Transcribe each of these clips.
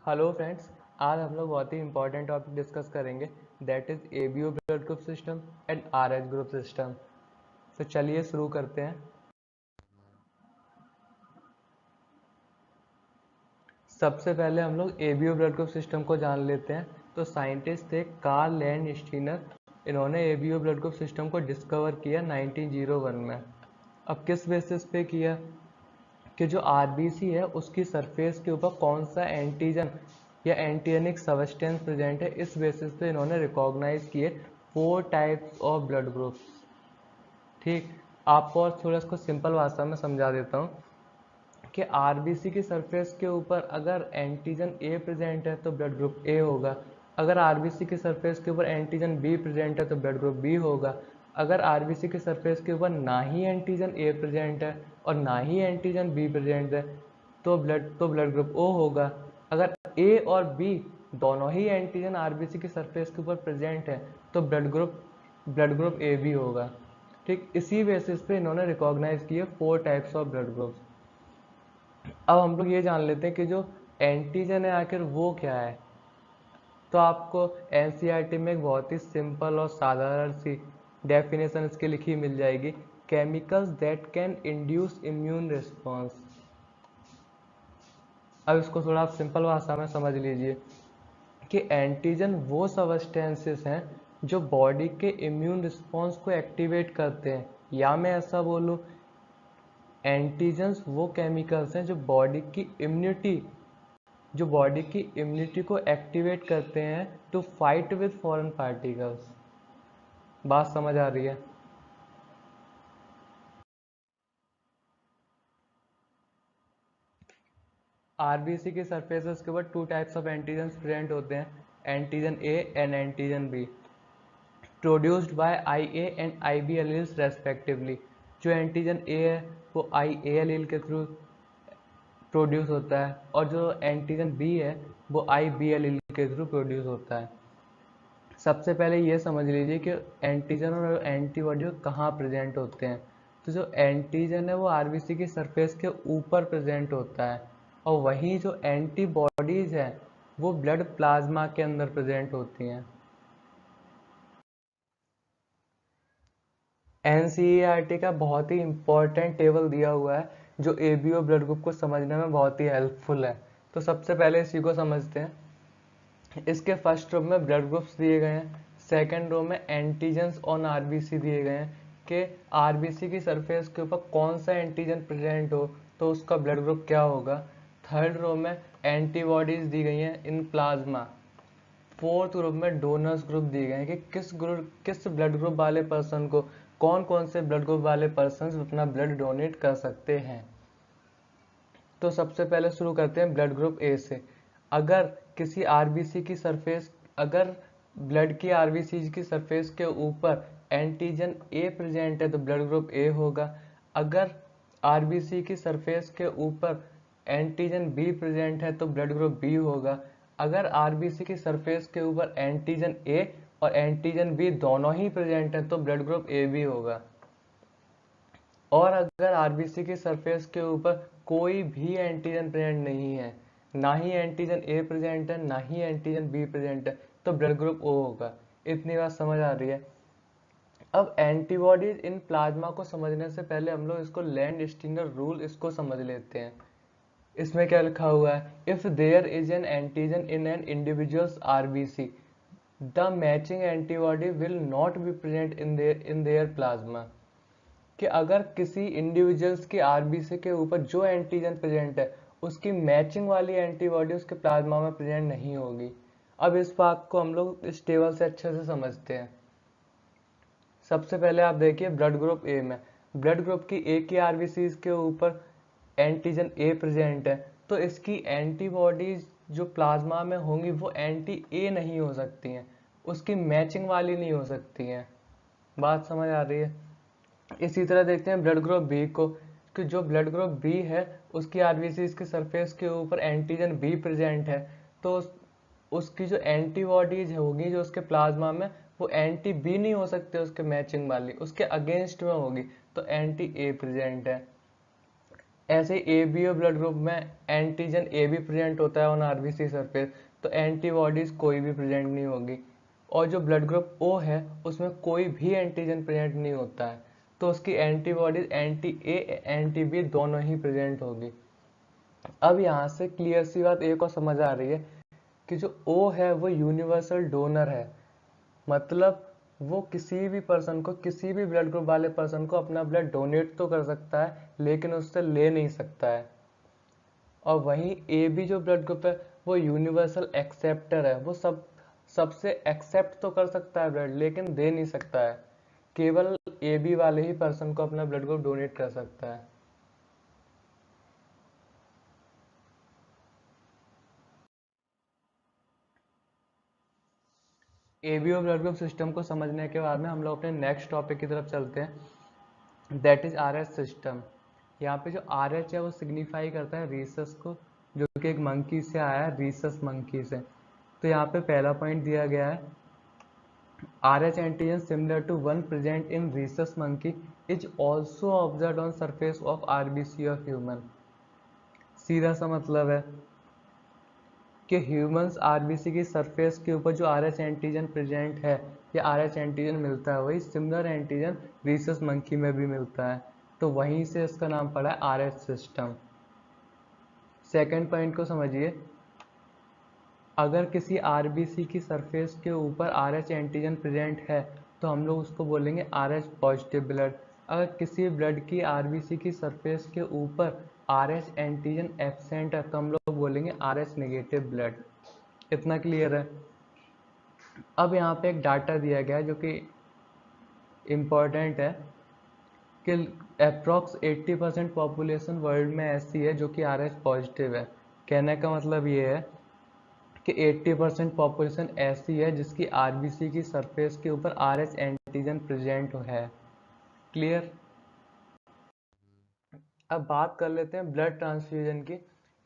Hello friends. आज हम लोग बहुत ही इंपॉर्टेंट टॉपिक डिस्कस करेंगे, that is ABO blood group system and RH group system. तो चलिए शुरू करते हैं। सबसे पहले हम लोग एबीओ ब्लड ग्रुप सिस्टम को जान लेते हैं। तो साइंटिस्ट थे कार्ल लैंडस्टीनर। इन्होंने एबीओ ब्लड ग्रुप सिस्टम को डिस्कवर किया 1901 में। अब किस बेसिस पे किया कि जो आरबीसी है उसकी सरफेस के ऊपर कौन सा एंटीजन या एंटीजेनिक सबस्टेंस प्रेजेंट है, इस बेसिस पे इन्होंने रिकॉग्नाइज किए 4 टाइप्स ऑफ ब्लड ग्रुप्स। ठीक, आपको और थोड़ा इसको सिंपल भाषा में समझा देता हूँ कि आरबीसी की सरफेस के ऊपर अगर एंटीजन ए प्रेजेंट है तो ब्लड ग्रुप ए होगा। अगर आरबीसी की सरफेस के ऊपर एंटीजन बी प्रेजेंट है तो ब्लड ग्रुप बी होगा। अगर आरबीसी की सरफेस के ऊपर ना ही एंटीजन ए प्रेजेंट है और ना ही एंटीजन बी प्रेजेंट है तो ब्लड ग्रुप ओ होगा। अगर ए और बी दोनों ही एंटीजन आरबीसी की सरफेस के ऊपर प्रेजेंट है तो ब्लड ग्रुप ए बी होगा। ठीक, इसी बेसिस पे इन्होंने रिकॉग्नाइज किए 4 टाइप्स ऑफ ब्लड ग्रुप्स। अब हम लोग ये जान लेते हैं कि जो एंटीजन है आखिर वो क्या है। तो आपको एनसीईआरटी में एक बहुत ही सिंपल और साधारण सी डेफिनेशन इसकी लिखी मिल जाएगी, chemicals that can induce immune response. अब इसको थोड़ा आप सिंपल भाषा में समझ लीजिए कि एंटीजन वो सबस्टेंसेस हैं जो बॉडी के इम्यून रिस्पॉन्स को एक्टिवेट करते हैं, या मैं ऐसा बोलूँ, एंटीजन्स वो केमिकल्स हैं जो बॉडी की इम्यूनिटी को एक्टिवेट करते हैं to fight with foreign particles. बात समझ आ रही है? आरबीसी की सरफेसेस के ऊपर 2 टाइप्स ऑफ एंटीजन्स प्रेजेंट होते हैं, antigen A and antigen B, produced by I A and I B alleles respectively. जो एंटीजन ए है वो आई ए एलील के थ्रू प्रोड्यूस होता है और जो एंटीजन बी है वो आई बी एलील के थ्रू प्रोड्यूस होता है। सबसे पहले ये समझ लीजिए कि एंटीजन और एंटीबॉडी कहाँ प्रेजेंट होते हैं। तो जो एंटीजन है वो आरबीसी की सरफेस के ऊपर प्रेजेंट होता है, और वहीं जो एंटीबॉडीज है वो ब्लड प्लाज्मा के अंदर प्रेजेंट होती हैं। एनसीईआरटी का बहुत ही इंपॉर्टेंट टेबल दिया हुआ है जो एबीओ ब्लड ग्रुप को समझने में बहुत ही हेल्पफुल है। तो सबसे पहले इसी को समझते हैं। इसके फर्स्ट रो में ब्लड ग्रुप्स दिए गए हैं, सेकंड रो में एंटीजन्स ऑन आरबीसी दिए गए हैं कि आरबीसी की सरफेस के ऊपर कौन सा एंटीजन प्रेजेंट हो तो उसका ब्लड ग्रुप क्या होगा। थर्ड रो में एंटीबॉडीज दी गई हैं इन प्लाज्मा। फोर्थ ग्रुप में डोनर्स ग्रुप दिए गए हैं कि किस ब्लड ग्रुप वाले पर्सन को, कौन कौन से ब्लड ग्रुप वाले पर्सन अपना ब्लड डोनेट कर सकते हैं। तो सबसे पहले शुरू करते हैं ब्लड ग्रुप ए से। अगर किसी आरबीसी की सरफेस अगर ब्लड की आरबीसी की सरफेस के ऊपर एंटीजन ए प्रेजेंट है तो ब्लड ग्रुप ए होगा। अगर आरबीसी की सरफेस के ऊपर एंटीजन बी प्रेजेंट है तो ब्लड ग्रुप बी होगा। अगर आरबीसी की सरफेस के ऊपर एंटीजन ए और एंटीजन बी दोनों ही प्रेजेंट है तो ब्लड ग्रुप ए बी होगा। और अगर आरबीसी की सरफेस के ऊपर कोई भी एंटीजन प्रेजेंट नहीं है, ना ही एंटीजन ए प्रेजेंट है ना ही एंटीजन बी प्रेजेंट है, तो ब्लड ग्रुप ओ होगा। इतनी बात समझ आ रही है? अब एंटीबॉडीज इन प्लाज्मा को समझने से पहले हम लोग इसको लैंडस्टीनर रूल इसको समझ लेते हैं। इसमें क्या लिखा हुआ है, if there is an antigen in an individual's RBC the matching antibody will not be present in their plasma. कि अगर किसी इंडिविजुअल्स की आरबीसी के ऊपर जो एंटीजन प्रेजेंट है उसकी मैचिंग वाली एंटीबॉडी उसके प्लाज्मा में प्रेजेंट नहीं होगी। अब इस बात को हम लोग इस टेबल से अच्छे से समझते हैं। सबसे पहले आप देखिए ब्लड ग्रुप ए में, ब्लड ग्रुप की ए की आरबीसी के ऊपर एंटीजन ए प्रेजेंट है तो इसकी एंटीबॉडीज जो प्लाज्मा में होंगी वो एंटी ए नहीं हो सकती हैं, उसकी मैचिंग वाली नहीं हो सकती हैं। बात समझ आ रही है? इसी तरह देखते हैं ब्लड ग्रुप बी को, कि जो ब्लड ग्रुप बी है उसकी आरबीसी के सरफेस के ऊपर एंटीजन बी प्रेजेंट है तो उसकी जो एंटीबॉडीज होगी जो उसके प्लाज्मा में वो एंटी बी नहीं हो सकते, उसके मैचिंग वाली उसके अगेंस्ट में होगी, तो एंटी ए प्रेजेंट है। ऐसे ABO ब्लड ग्रुप में एंटीजन ए भी प्रेजेंट होता है ऑन आरबीसी सरफेस, तो एंटीबॉडीज कोई भी प्रेजेंट नहीं होगी। और जो ब्लड ग्रुप O है उसमें कोई भी एंटीजन प्रेजेंट नहीं होता है, तो उसकी antibodies anti A anti B दोनों ही प्रेजेंट होगी। अब यहाँ से क्लियर सी बात एक और समझ आ रही है कि जो O है वो यूनिवर्सल डोनर है, मतलब वो किसी भी पर्सन को, किसी भी ब्लड ग्रुप वाले पर्सन को अपना ब्लड डोनेट तो कर सकता है लेकिन उससे ले नहीं सकता है। और वहीं AB जो ब्लड ग्रुप है वो यूनिवर्सल एक्सेप्टर है, वो सबसे एक्सेप्ट तो कर सकता है ब्लड लेकिन दे नहीं सकता है, केवल AB वाले ही पर्सन को अपना ब्लड ग्रुप डोनेट कर सकता है। ABO ब्लड ग्रुप सिस्टम को समझने के बाद में हम लोग अपने नेक्स्ट टॉपिक की तरफ चलते हैं, दैट इज RH सिस्टम। यहाँ पे जो RH है वो सिग्निफाई करता है रीसस को, जो कि एक मंकी से आया है, रीसस मंकी से। तो यहाँ पे पहला पॉइंट दिया गया है, RH antigen similar to one present in rhesus monkey is also observed on surface of RBC of human। सीधा सा मतलब है कि ह्यूमंस आरबीसी की सरफेस के ऊपर जो RH एंटीजन प्रेजेंट है या RH एंटीजन मिलता है वही सिमिलर एंटीजन रीसस मंकी में भी मिलता है, तो वहीं से इसका नाम पड़ा है RH सिस्टम। सेकेंड पॉइंट को समझिए, अगर किसी आरबीसी की सरफेस के ऊपर RH एंटीजन प्रेजेंट है तो हम लोग उसको बोलेंगे RH पॉजिटिव ब्लड। अगर किसी ब्लड की आरबीसी की सरफेस के ऊपर RH एंटीजन एब्सेंट है तो हम लोग बोलेंगे RH नेगेटिव ब्लड। इतना क्लियर है। अब यहाँ पे एक डाटा दिया गया है जो कि इम्पोर्टेंट है कि अप्रॉक्स 80% पॉपुलेशन वर्ल्ड में ऐसी है जो कि RH पॉजिटिव है। कहने का मतलब ये है कि 80% पॉपुलेशन ऐसी है जिसकी आरबीसी की सरफेस के ऊपर RH एंटीजन प्रेजेंट है। क्लियर। अब बात कर लेते हैं ब्लड ट्रांसफ्यूजन की।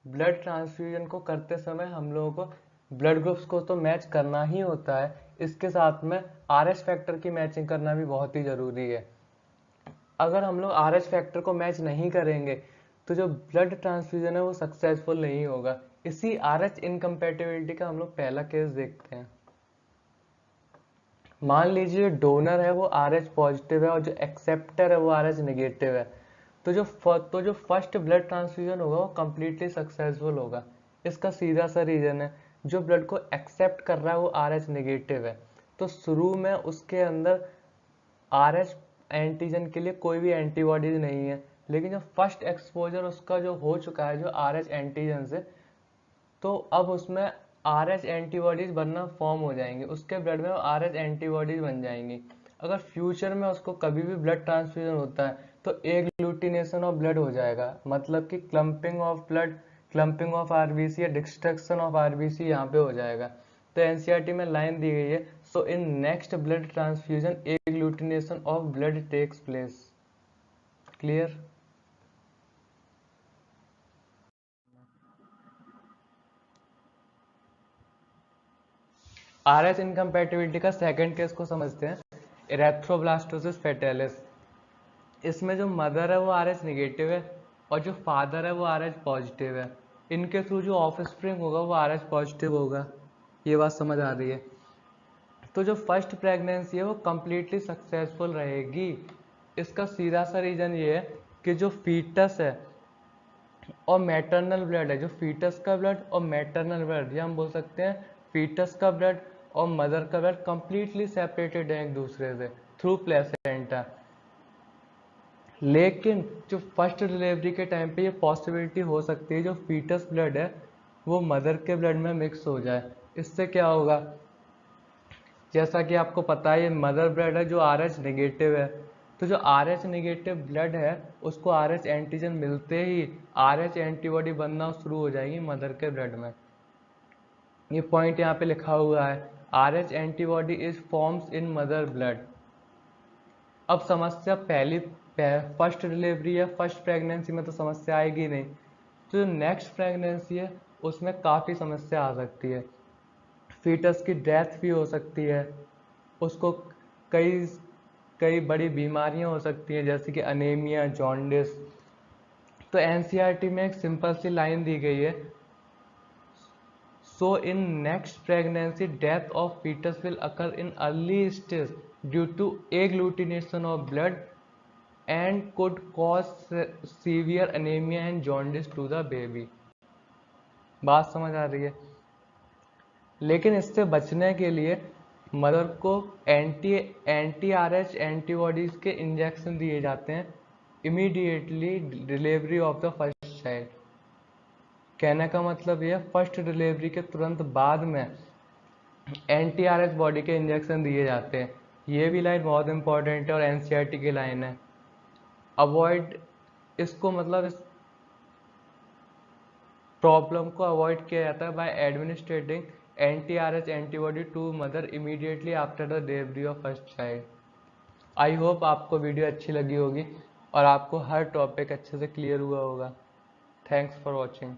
ब्लड ट्रांसफ्यूजन को करते समय हम लोगों को ब्लड ग्रुप्स को तो मैच करना ही होता है, इसके साथ में RH फैक्टर की मैचिंग करना भी बहुत ही ज़रूरी है। अगर हम लोग RH फैक्टर को मैच नहीं करेंगे तो जो ब्लड ट्रांसफ्यूजन है वो सक्सेसफुल नहीं होगा। इसी RH इनकम्पैटिबिलिटी का हम लोग पहला केस देखते हैं। मान लीजिए डोनर है वो RH पॉजिटिव है और जो एक्सेप्टर है वो RH नेगेटिव है, तो जो फर्स्ट ब्लड ट्रांसफ्यूजन होगा वो कम्प्लीटली सक्सेसफुल होगा। इसका सीधा सा रीजन है, जो ब्लड को एक्सेप्ट कर रहा है वो RH नेगेटिव है, तो शुरू में उसके अंदर RH एंटीजन के लिए कोई भी एंटीबॉडीज नहीं है, लेकिन जब फर्स्ट एक्सपोजर उसका जो हो चुका है जो RH एंटीजन से, तो अब उसमें RH एंटीबॉडीज बनना फॉर्म हो जाएंगे, उसके ब्लड में RH एंटीबॉडीज बन जाएंगी। अगर फ्यूचर में उसको कभी भी ब्लड ट्रांसफ्यूजन होता है तो एक ग्लूटिनेशन ऑफ ब्लड हो जाएगा, मतलब कि clumping of blood, clumping of RBC या डिस्ट्रक्शन ऑफ आरबीसी यहाँ पे हो जाएगा। तो एनसीईआरटी में लाइन दी गई है, so in next blood transfusion agglutination of blood takes place. Clear. RH incompatibility का सेकंड केस को समझते हैं, इरेथ्रोब्लास्टोसिस फेटालिस। इसमें जो मदर है वो RH नेगेटिव है और जो फादर है वो RH पॉजिटिव है। इनके थ्रू जो ऑफ स्प्रिंग होगा वो RH पॉजिटिव होगा। ये बात समझ आ रही है। तो जो फर्स्ट प्रेगनेंसी है वो कम्प्लीटली सक्सेसफुल रहेगी। इसका सीधा सा रीजन ये है कि जो फीटस है और मैटरनल ब्लड है, जो फीटस का ब्लड और मैटरनल ब्लड, ये हम बोल सकते हैं फीटस का ब्लड और मदर का ब्लड कंप्लीटली सेपरेटेड है एक दूसरे से थ्रू प्लेसेंटा। लेकिन जो फर्स्ट डिलीवरी के टाइम पे ये पॉसिबिलिटी हो सकती है जो फीटस ब्लड है वो मदर के ब्लड में मिक्स हो जाए। इससे क्या होगा, जैसा कि आपको पता है ये मदर ब्लड है जो RH नेगेटिव है, तो जो RH नेगेटिव ब्लड है उसको RH एंटीजन मिलते ही RH एंटीबॉडी बनना शुरू हो जाएगी मदर के ब्लड में। ये पॉइंट यहाँ पे लिखा हुआ है, RH antibody is forms in mother blood. अब समस्या फर्स्ट डिलीवरी या फर्स्ट प्रेगनेंसी में तो समस्या आएगी नहीं, तो जो नेक्स्ट प्रेगनेंसी है उसमें काफ़ी समस्या आ सकती है। फीटस की डेथ भी हो सकती है, उसको कई कई बड़ी बीमारियां हो सकती हैं जैसे कि अनेमिया, जॉन्डिस, तो एनसीईआरटी में एक सिंपल सी लाइन दी गई है, so in next pregnancy death of fetus will occur in early stage due to agglutination of blood and could cause severe anemia and jaundice to the baby। बात समझ आ रही है? लेकिन इससे बचने के लिए मदर को एंटी आरएच एंटीबॉडीज के इंजेक्शन दिए जाते हैं immediately delivery of the first child. कहने का मतलब ये फर्स्ट डिलीवरी के तुरंत बाद में एंटी आरएच बॉडी के इंजेक्शन दिए जाते हैं। ये भी लाइन बहुत इंपॉर्टेंट है और एनसीईआरटी की लाइन है। अवॉइड इसको मतलब इस प्रॉब्लम को अवॉइड किया जाता है by administering anti Rh antibody to mother immediately after the delivery of first child. I hope आपको वीडियो अच्छी लगी होगी और आपको हर टॉपिक अच्छे से क्लियर हुआ होगा। Thanks for watching.